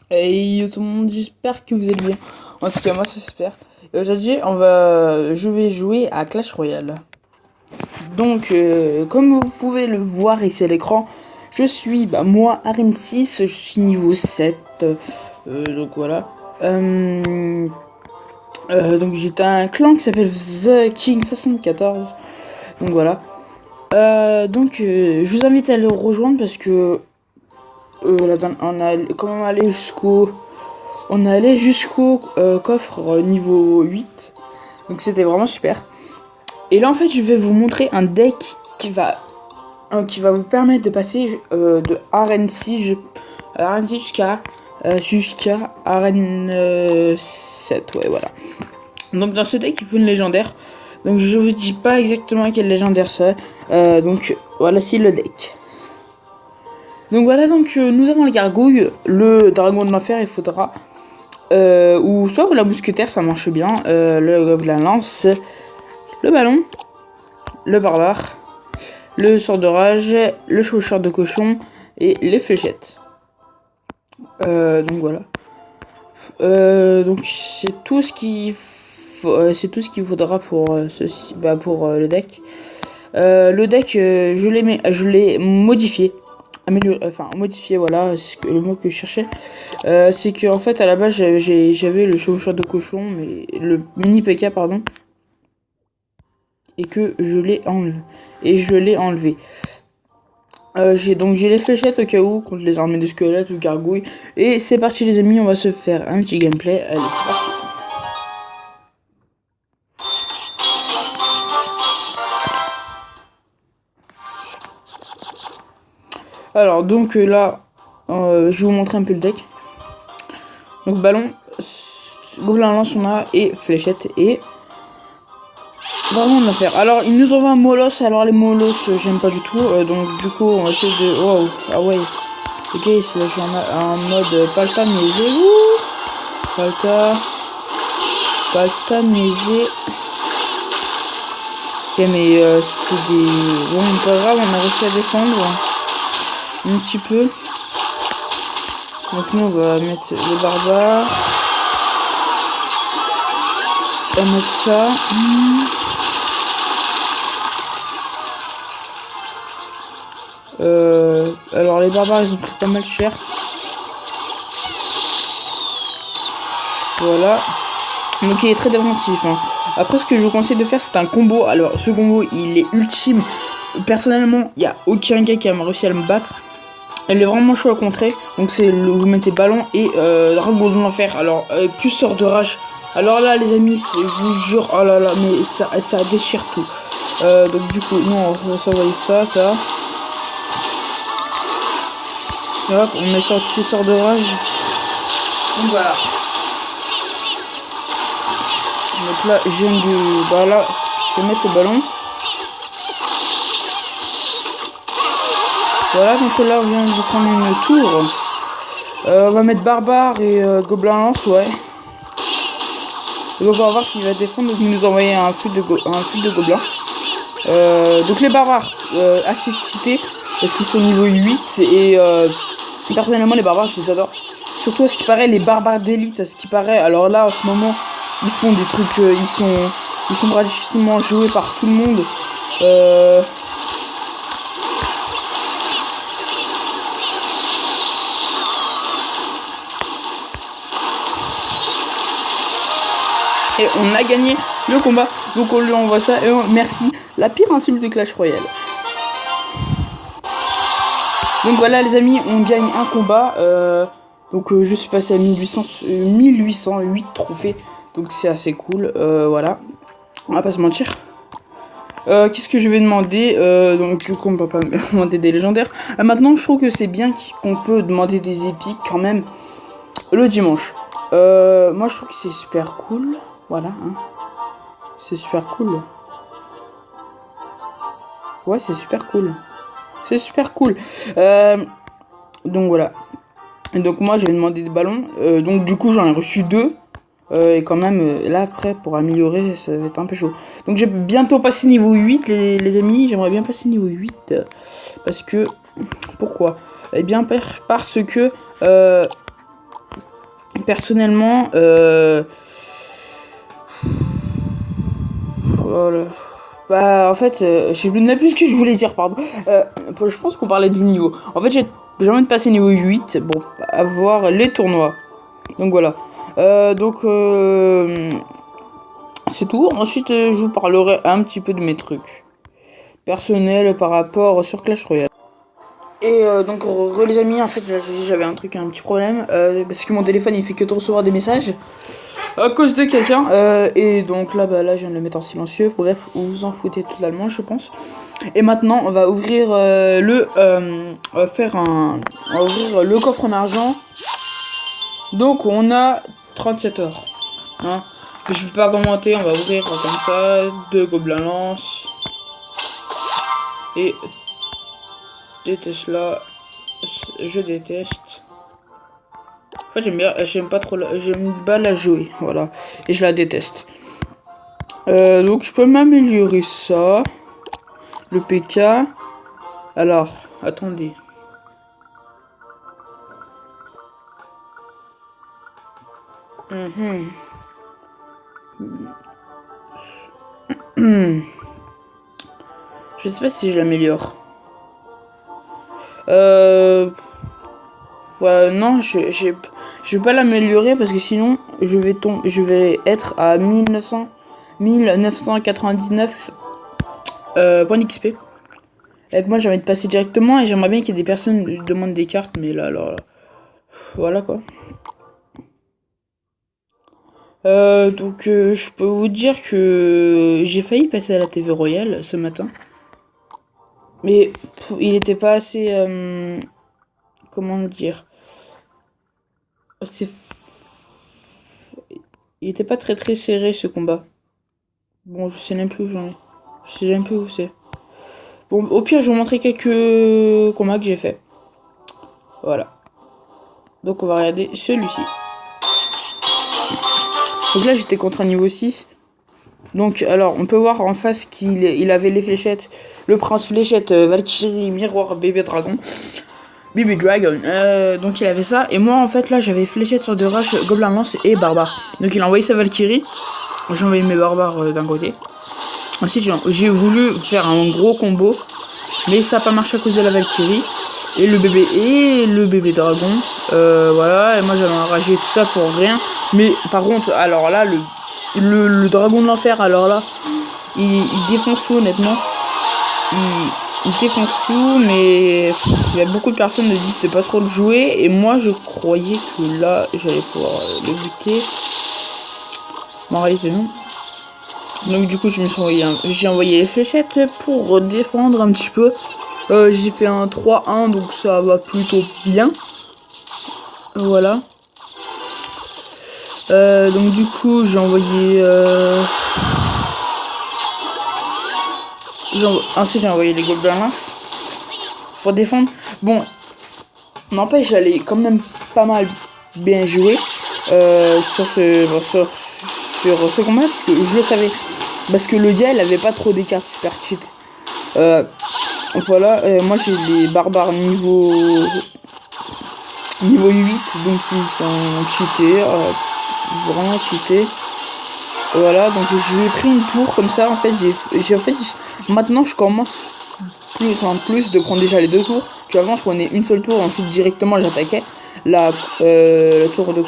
Et tout le monde, j'espère que vous allez bien. En tout cas, moi, ça j'espère. Et aujourd'hui, je vais jouer à Clash Royale. Donc, comme vous pouvez le voir ici à l'écran, je suis, moi, Arène 6, je suis niveau 7. Donc voilà. Donc j'étais un clan qui s'appelle The King 74. Donc voilà. Je vous invite à le rejoindre parce que on est allé jusqu'au coffre niveau 8. Donc c'était vraiment super. Et là en fait je vais vous montrer un deck qui va vous permettre de passer de arène 6 jusqu'à arène 7. Ouais, voilà. Donc dans ce deck il faut une légendaire. Donc je vous dis pas exactement quelle légendaire c'est. Donc voilà, c'est le deck. Donc voilà, nous avons les gargouilles, le dragon de l'enfer, il faudra, ou soit la mousquetaire, ça marche bien, le gobelin lance, le ballon, le barbare, le sort de rage, le chaucheur de cochon et les fléchettes. Donc voilà. Donc c'est tout ce qu'il faudra pour pour le deck. Le deck, je l'ai modifié. Modifié, voilà, c'est le mot que je cherchais. C'est que en fait, à la base, j'avais le chevaucheur de cochon, mais le mini PK, pardon, et que je l'ai enlevé. J'ai les fléchettes au cas où, contre les armées de squelettes ou gargouilles. Et c'est parti, les amis, on va se faire un petit gameplay. Allez, c'est parti. Alors, là, je vais vous montrer un peu le deck. Donc, ballon, gobelin lance, on a, et fléchette, et vraiment de faire. Alors, il nous envoie un molosse. Alors, les molosses, j'aime pas du tout. Donc, du coup, on va essayer de. Wow, ah ouais. Ok, c'est là, je suis en mode Palta niaisé. Palta niaisé. Ok, mais c'est des. Bon, pas grave, on a réussi à défendre un petit peu. Donc, nous, on va mettre le barbare. On va mettre ça. Alors les barbares ils ont pris pas mal cher. Voilà. Donc il est très défensif. Hein. Après ce que je vous conseille de faire c'est un combo. Alors ce combo il est ultime. Personnellement il n'y a aucun gars qui a réussi à me battre. Elle est vraiment chaud à contrer. Donc c'est vous mettez ballon et dragon de l'enfer. Alors plus sort de rage. Alors là les amis je vous jure, oh là là mais ça déchire tout. Donc du coup nous on va s'envoyer ça. Hop, on met sorti sort de rage. Donc voilà. Donc là, j'ai du. Bah là, je vais mettre le ballon. Voilà, donc là, on vient de prendre une tour. On va mettre barbare et gobelin lance, ouais. Et on va voir s'il va défendre. Donc, il nous envoyer un fil de gobelins. Donc, les barbares, assez cités. Parce qu'ils sont niveau 8 et. Personnellement, les barbares, je les adore. Surtout à ce qui paraît, les barbares d'élite, à ce qui paraît. Alors là, en ce moment, ils font des trucs. Ils sont pratiquement joués par tout le monde. Et on a gagné le combat. Donc on lui envoie ça. Et merci. La pire insulte de Clash Royale. Donc voilà les amis, on gagne un combat. Je suis passé à 1808 trophées. Donc c'est assez cool. Voilà. On va pas se mentir. Qu'est-ce que je vais demander Donc du coup on peut pas demander des légendaires. Maintenant je trouve que c'est bien qu'on peut demander des épiques quand même le dimanche. Moi je trouve que c'est super cool. Voilà. Hein. C'est super cool. Ouais c'est super cool. C'est super cool. Donc voilà. Et donc moi j'avais demandé des ballons. Donc du coup j'en ai reçu 2. Et quand même là après pour améliorer ça va être un peu chaud. Donc j'ai bientôt passé niveau 8 les amis. J'aimerais bien passer niveau 8. Parce que. Pourquoi? Eh bien parce que personnellement, voilà. Bah, en fait, je sais plus ce que je voulais dire, pardon. Je pense qu'on parlait du niveau. En fait, j'ai envie de passer niveau 8, bon, à voir les tournois. Donc voilà. C'est tout. Ensuite, je vous parlerai un petit peu de mes trucs personnels par rapport sur Clash Royale. Et donc, les amis, en fait, j'avais un petit problème. Parce que mon téléphone, il fait que de recevoir des messages à cause de quelqu'un. Et donc là, là, je viens de le mettre en silencieux. Bref, vous vous en foutez totalement, je pense. Et maintenant, on va ouvrir on va ouvrir le coffre en argent. Donc, on a 37 heures. Hein. Je vais pas commenter, on va ouvrir comme ça. 2 gobelins lance. Et des Tesla. Je déteste. En fait, j'aime pas la jouer, voilà. Et je la déteste. Donc, je peux m'améliorer ça. Le PK. Alors, attendez. Je sais pas si je l'améliore. Ouais, non, je vais pas l'améliorer parce que sinon je vais être à 1999 points d'XP. Avec moi, j'ai envie de passer directement et j'aimerais bien qu'il y ait des personnes qui demandent des cartes, mais là, alors là, voilà quoi. Donc je peux vous dire que j'ai failli passer à la TV Royale ce matin. Mais il était pas assez... comment dire... Il était pas très serré ce combat. Bon, je sais même plus où j'en ai. Je sais même plus où c'est. Bon, au pire, je vais vous montrer quelques combats que j'ai fait. Voilà. Donc on va regarder celui-ci. Donc là, j'étais contre un niveau 6. Donc, alors, on peut voir en face qu'il avait les fléchettes. Le prince fléchette, Valkyrie, miroir, bébé dragon. Baby Dragon. Donc il avait ça. Et moi, en fait, là, j'avais fléchette sur 2 rush, gobelin lance et barbare. Donc il a envoyé sa Valkyrie. J'ai envoyé mes barbares d'un côté. Ensuite, j'ai voulu faire un gros combo. Mais ça n'a pas marché à cause de la Valkyrie. Et le bébé dragon. Voilà. Et moi, j'avais enragé tout ça pour rien. Mais par contre, alors là, le dragon de l'enfer, alors là, il défonce tout, honnêtement. Il défonce tout, mais il y a beaucoup de personnes qui disent de pas trop le jouer. Et moi, je croyais que là, j'allais pouvoir le buter. Mais en réalité, non. Donc, du coup, j'ai envoyé les fléchettes pour défendre un petit peu. J'ai fait un 3-1, donc ça va plutôt bien. Voilà. Donc, du coup, j'ai envoyé... Ensuite, j'ai envoyé les gobelins lance pour défendre. Bon, n'empêche, j'allais quand même pas mal bien jouer sur ce combat parce que je le savais. Parce que le dia, il avait pas trop des cartes super cheat. Voilà, moi j'ai les barbares niveau 8, donc ils sont cheatés, vraiment cheatés. Voilà, donc je lui ai pris une tour comme ça. En fait, maintenant je commence plus en plus de prendre déjà les 2 tours. Puis avant, je prenais une seule tour, ensuite directement j'attaquais la tour de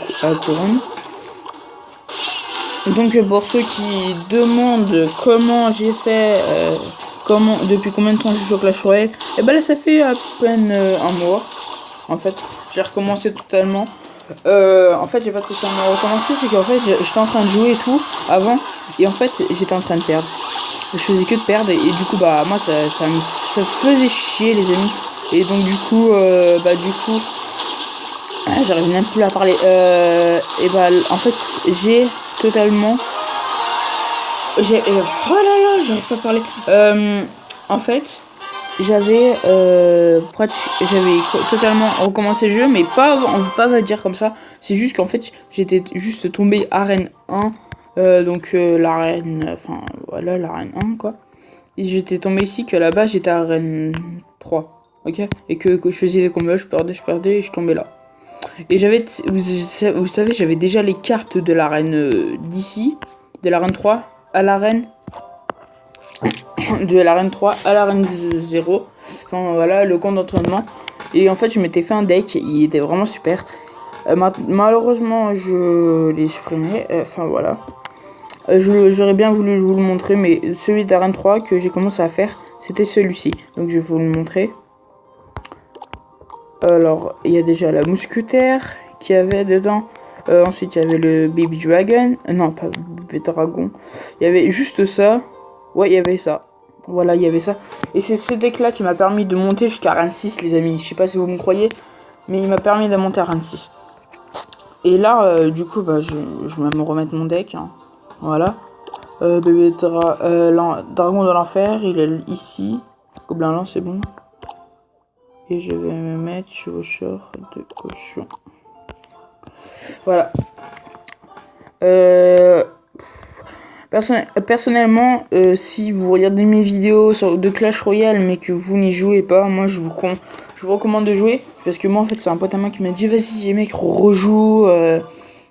couronne. Donc pour ceux qui demandent comment j'ai fait, depuis combien de temps je joue à Clash Royale, et ben là ça fait à peine un mois. En fait, j'ai recommencé totalement. En fait, j'ai pas totalement recommencé, c'est qu'en fait, j'étais en train de jouer et tout avant, et en fait, j'étais en train de perdre. Je faisais que de perdre, et du coup, bah, moi, ça faisait chier, les amis. Et donc, du coup, j'arrive même plus à parler. Et bah, en fait, j'ai totalement. Oh là là, j'arrive pas à parler. En fait. J'avais totalement recommencé le jeu, mais on peut pas dire comme ça. C'est juste qu'en fait, j'étais juste tombé arène 1, l'arène, enfin voilà, l'arène 1 quoi. Et j'étais tombé ici que là-bas j'étais arène 3, ok. Et que je faisais des combats, je perdais et je tombais là. Et j'avais, vous savez, j'avais déjà les cartes de l'arène d'ici, de l'arène 3 à l'arène de l'arène 3 à l'arène 0. Enfin voilà, le camp d'entraînement. Et en fait, je m'étais fait un deck, il était vraiment super. Malheureusement, je l'ai supprimé. Enfin voilà. J'aurais bien voulu vous le montrer, mais celui d'arène 3 que j'ai commencé à faire, c'était celui-ci. Donc je vais vous le montrer. Alors, il y a déjà la mousquetaire qu'il y avait dedans. Ensuite, il y avait le Baby Dragon. Non, pas Baby Dragon. Il y avait juste ça. Ouais, il y avait ça. Voilà, il y avait ça. Et c'est ce deck-là qui m'a permis de monter jusqu'à Arène 6, les amis. Je sais pas si vous me croyez, mais il m'a permis de monter à Arène 6. Et là, du coup, bah, je vais me remettre mon deck. Hein. Voilà. Bébé Dragon de l'enfer, il est ici. Gobelin lent, c'est bon. Et je vais me mettre chevaucheur de cochon. Voilà. Personnellement, si vous regardez mes vidéos de Clash Royale mais que vous n'y jouez pas, moi je vous recommande de jouer. Parce que moi en fait c'est un pote à moi qui m'a dit vas-y mec rejoue.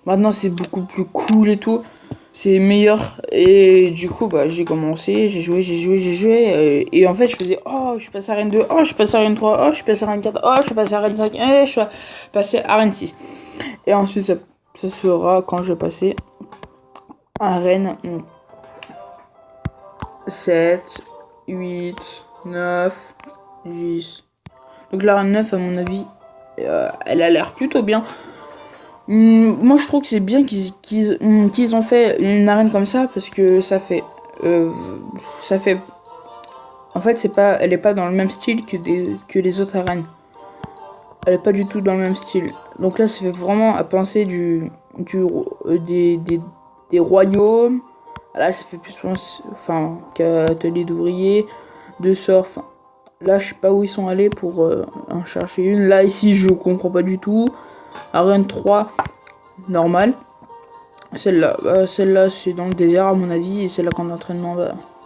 Maintenant c'est beaucoup plus cool et tout. C'est meilleur. Et du coup bah j'ai commencé, j'ai joué. Et en fait je faisais oh je suis passé à Arène 2, oh je suis passé à Arène 3, oh je suis passé à Arène 4, oh je suis passé à Arène 5, et je suis passé à Arène 6. Et ensuite ça sera quand je vais passer à Arène 7, 8, 9, 10. Donc l'arène 9 à mon avis, elle a l'air plutôt bien. Moi je trouve que c'est bien qu'ils ont fait une arène comme ça parce que ça fait en fait elle est pas dans le même style que les autres arènes. Elle est pas du tout dans le même style. Donc là ça fait vraiment à penser des royaumes. Là ça fait plus qu'atelier d'ouvriers, de surf. Là je sais pas où ils sont allés pour en chercher une. Là ici je comprends pas du tout. Arène 3 normal. Celle-là c'est dans le désert à mon avis. Et c'est là qu'on entraînement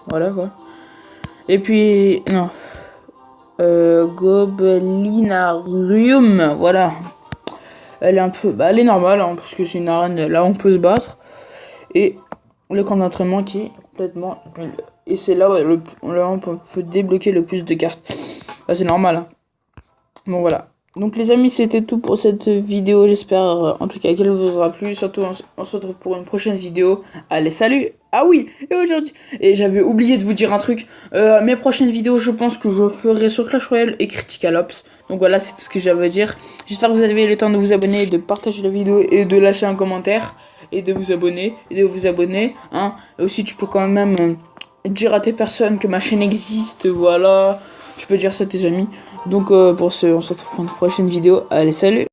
voilà quoi. Et puis non. Gobelinarium, voilà. Elle est un peu, elle est normale hein, parce que c'est une arène là où on peut se battre. Et le camp d'entraînement qui est complètement nul. Et c'est là où on peut débloquer le plus de cartes. Bah, c'est normal. Hein. Bon voilà. Donc les amis, c'était tout pour cette vidéo. J'espère en tout cas qu'elle vous aura plu. Surtout on se retrouve pour une prochaine vidéo. Allez, salut. Ah oui, et aujourd'hui, et j'avais oublié de vous dire un truc. Mes prochaines vidéos, je pense que je ferai sur Clash Royale et Critical Ops. Donc voilà, c'est tout ce que j'avais à dire. J'espère que vous avez le temps de vous abonner, de partager la vidéo et de lâcher un commentaire. Et de vous abonner, hein. Et aussi, tu peux quand même dire à tes personnes que ma chaîne existe, voilà. Tu peux dire ça à tes amis. Donc pour ce, on se retrouve pour une prochaine vidéo. Allez, salut.